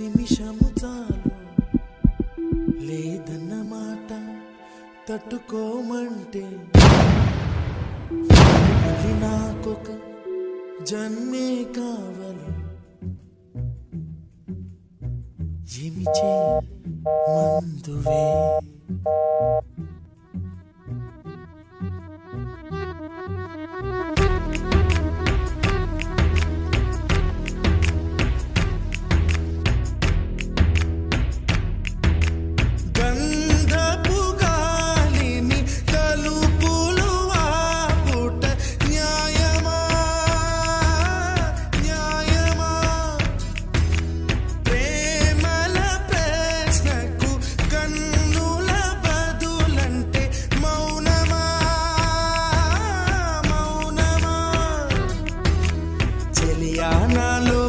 నిమిషము చాలు లేదన్న మాట తట్టుకోమంటే మళ్ళీ నాకొక జన్మే కావాలి. ఏమి మందువే నాలో